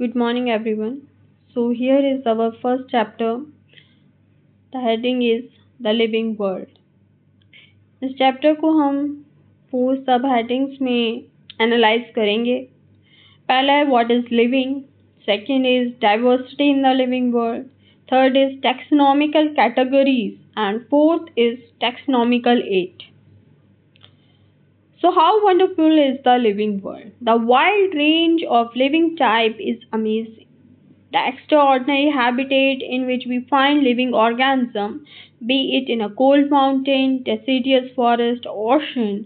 Good morning, everyone. So, here is our first chapter. The heading is The Living World. इस chapter को हम 4 सब headings में analyse करेंगे. पहला है what is living, second is diversity in the living world, third is taxonomical categories and fourth is taxonomical aid. So how wonderful is the living world? The wide range of living type is amazing. The extraordinary habitat in which we find living organisms, be it in a cold mountain, deciduous forest, ocean,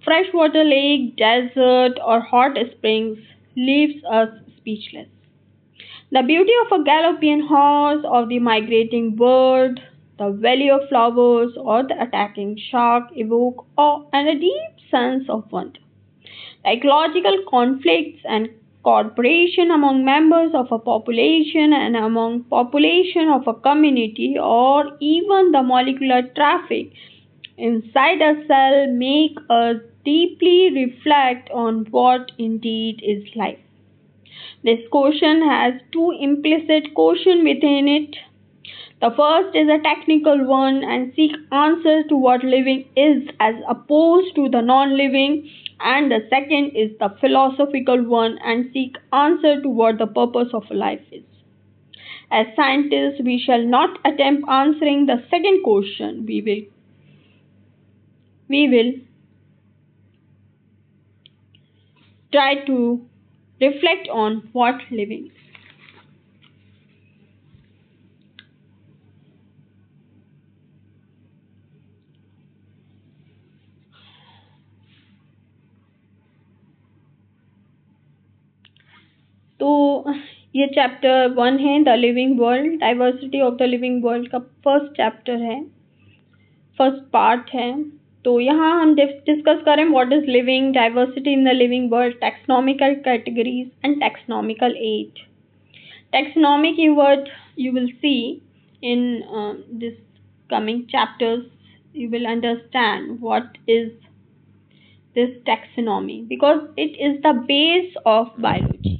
freshwater lake, desert, or hot springs, leaves us speechless. The beauty of a galloping horse, of the migrating bird, the valley of flowers, or the attacking shark evoke awe and a deep sense of wonder. The ecological conflicts and cooperation among members of a population and among population of a community, or even the molecular traffic inside a cell, make us deeply reflect on what indeed is life. This question has two implicit questions within it. The first is a technical one and seeks answers to what living is as opposed to the non-living, and the second is the philosophical one and seeks answer to what the purpose of life is. As scientists, we shall not attempt answering the second question. We will try to reflect on what living is. तो ये chapter 1 है, the living world. Diversity of the living world का first chapter है, first part है. तो यहाँ हम discuss करें what is living, diversity in the living world, taxonomical categories and taxonomical aids. Taxonomy keyword you will see in this coming chapters. You will understand what is this taxonomy because it is the base of biology.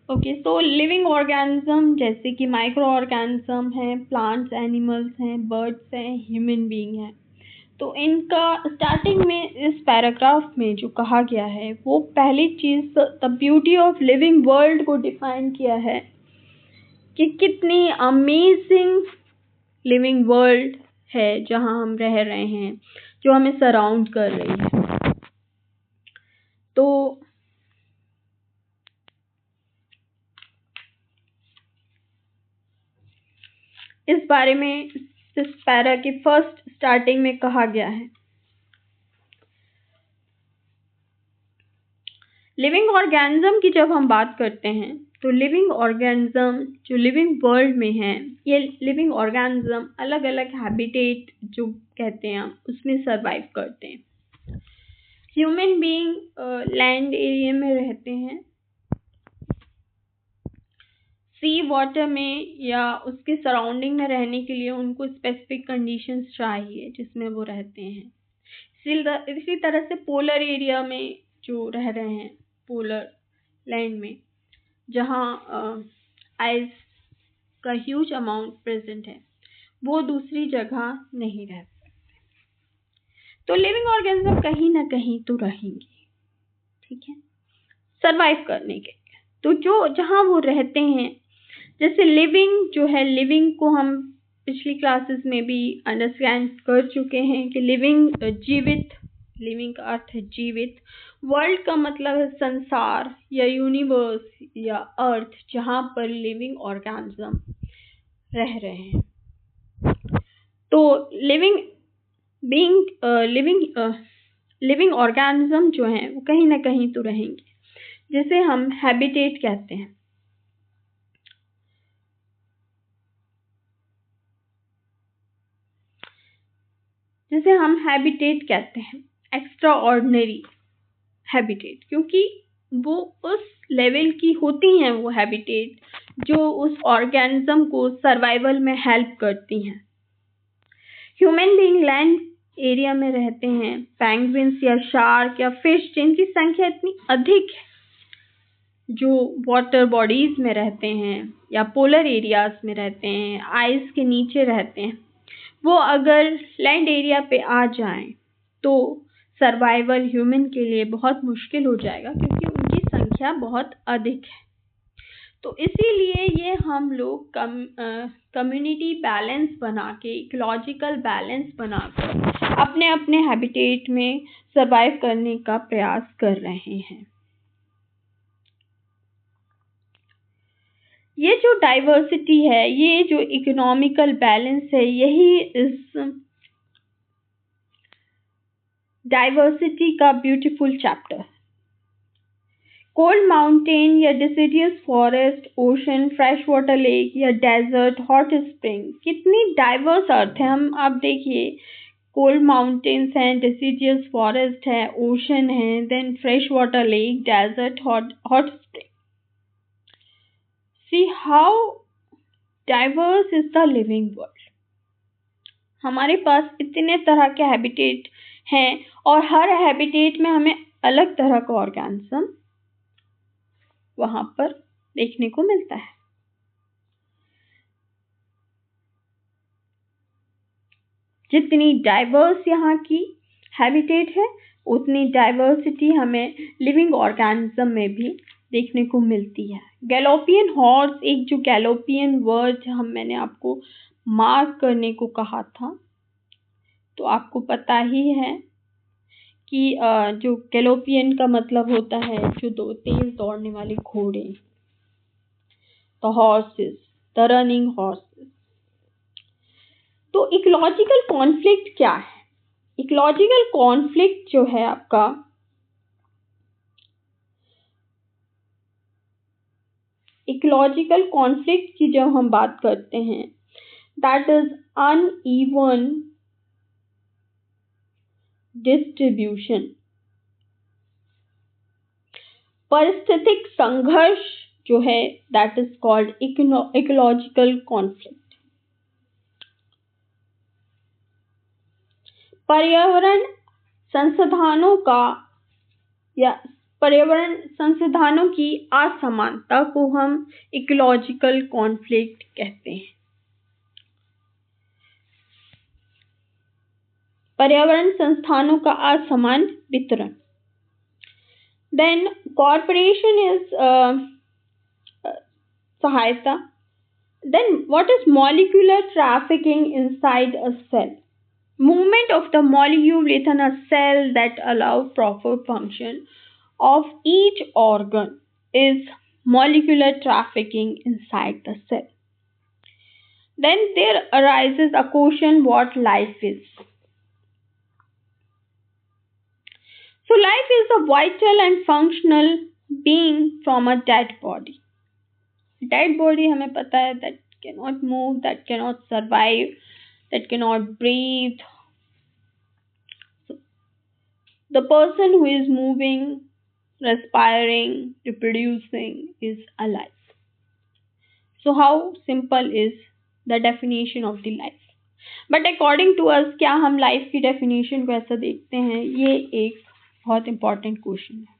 Okay, so living organism जैसे कि micro organism हैं, plants, animals हैं, birds हैं, human being हैं. तो इनका starting में इस पैराग्राफ में जो कहा गया है वो पहली चीज़ the beauty of living world को डिफाइन किया है कि कितनी अमेजिंग लिविंग वर्ल्ड है जहाँ हम रह रहे हैं, जो हमें सराउंड कर रही है. तो इस बारे में इस पैरा की फर्स्ट स्टार्टिंग में कहा गया है. लिविंग ऑर्गेनिज्म की जब हम बात करते हैं तो लिविंग ऑर्गेनिज्म जो लिविंग वर्ल्ड में है, ये लिविंग ऑर्गेनिज्म अलग अलग हैबिटेट जो कहते हैं उसमें सरवाइव करते हैं. ह्यूमन बीइंग लैंड एरिया में रहते हैं, सी वाटर में या उसके सराउंडिंग में रहने के लिए उनको स्पेसिफिक कंडीशंस चाहिए जिसमें वो रहते हैं. इसी तरह से पोलर एरिया में जो रह रहे हैं, पोलर लैंड में जहाँ आइस का ह्यूज अमाउंट प्रेजेंट है, वो दूसरी जगह नहीं रह सकते. तो लिविंग ऑर्गेनिज्म कहीं ना कहीं तो रहेंगे, ठीक है, सरवाइव करने के लिए. तो जो जहाँ वो रहते हैं, जैसे लिविंग जो है, लिविंग को हम पिछली क्लासेस में भी अंडरस्टैंड कर चुके हैं कि लिविंग जीवित, लिविंग का अर्थ है जीवित. वर्ल्ड का मतलब है संसार या यूनिवर्स या अर्थ जहाँ पर लिविंग ऑर्गेनिज्म रह रहे हैं. तो लिविंग ऑर्गेनिज्म जो हैं वो कहीं ना कहीं तो रहेंगे, जिसे हम हैबिटेट कहते हैं. एक्स्ट्रा ऑर्डिनरी हैबिटेट, क्योंकि वो उस लेवल की होती हैं, वो हैबिटेट जो उस ऑर्गेनिज्म को सर्वाइवल में हेल्प करती हैं. ह्यूमन बीइंग लैंड एरिया में रहते हैं, पेंगुइन्स या शार्क या फिश जिनकी संख्या इतनी अधिक है जो वाटर बॉडीज में रहते हैं या पोलर एरियाज में रहते हैं, आइस के नीचे रहते हैं, वो अगर लैंड एरिया पे आ जाएं तो सर्वाइवल ह्यूमन के लिए बहुत मुश्किल हो जाएगा, क्योंकि उनकी संख्या बहुत अधिक है। तो इसीलिए ये हम लोग कम्युनिटी बैलेंस बना के, इकोलॉजिकल बैलेंस बना कर अपने अपने हैबिटेट में सर्वाइव करने का प्रयास कर रहे हैं। ये जो डाइवर्सिटी है, ये जो इकोनॉमिकल बैलेंस है, यही इस डाइवर्सिटी का ब्यूटीफुल चैप्टर। कोल्ड माउंटेन या deciduous forest, ocean, fresh water lake या डेजर्ट, हॉट स्प्रिंग, कितनी डाइवर्स अर्थ है। हम आप देखिए, कोल्ड माउंटेन्स हैं, डिसिडियस फॉरेस्ट है, ओशन है, then fresh water lake, desert, hot spring. See how diverse is the living world. हमारे पास इतने तरह के हैबिटेट हैं और हर हैबिटेट में हमें अलग तरह का ऑर्गेनिज्म वहां पर देखने को मिलता है। जितनी डाइवर्स यहाँ की हैबिटेट है, उतनी डाइवर्सिटी हमें लिविंग ऑर्गेनिज्म में भी देखने को मिलती है। गैलोपियन हॉर्स, एक जो गैलोपियन वर्ड मैंने आपको मार्क करने को कहा था, तो आपको पता ही है कि जो गैलोपियन का मतलब होता है जो दो तेज दौड़ने वाले घोड़े, the horses, the running horses. तो इकोलॉजिकल कॉन्फ्लिक्ट क्या है? इकोलॉजिकल कॉन्फ्लिक्ट जो है आपका, इकोलॉजिकल कॉन्फ्लिक्ट की जब हम बात करते हैं, दैट इज अनइवन डिस्ट्रीब्यूशन, परिस्थितिक संघर्ष जो है, that is called ecological conflict. पर्यावरण संसाधनों का या पर्यावरण संसाधनों की असमानता को हम इकोलॉजिकल कॉन्फ्लिक्ट कहते हैं। पर्यावरण संस्थानों का असमान वितरण। देन कॉर्पोरेशन इज सहायता। Then what is molecular trafficking inside a cell? Movement of the molecule within a cell that allow proper function of each organ is molecular trafficking inside the cell. Then there arises a question, what life is? So life is a vital and functional being from a dead body. Dead body हमें पता है that cannot move, that cannot survive, that cannot breathe. So, the person who is moving, respiring, reproducing is alive. So how simple is the definition of the life? But according to us, क्या हम life की definition को ऐसा देखते हैं? ये एक बहुत important question है।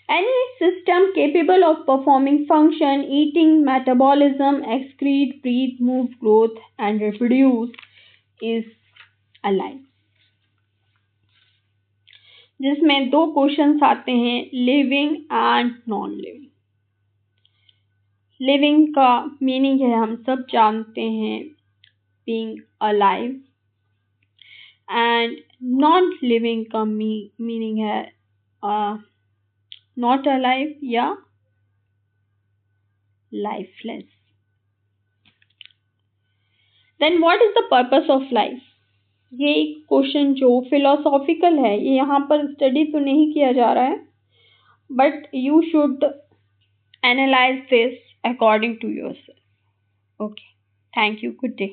Any system capable of performing function, eating, metabolism, excrete, breathe, move, growth and reproduce is alive. जिसमें दो क्वेश्चंस आते हैं, living and non living. Living का मीनिंग है, हम सब जानते हैं, being alive, and non living का मीनिंग है नॉट अलाइव या lifeless. Then what is the purpose of life? ये एक क्वेश्चन जो फिलोसॉफिकल है, ये यहाँ पर स्टडी तो नहीं किया जा रहा है, but you should analyse this according to yourself. Okay, thank you, good day.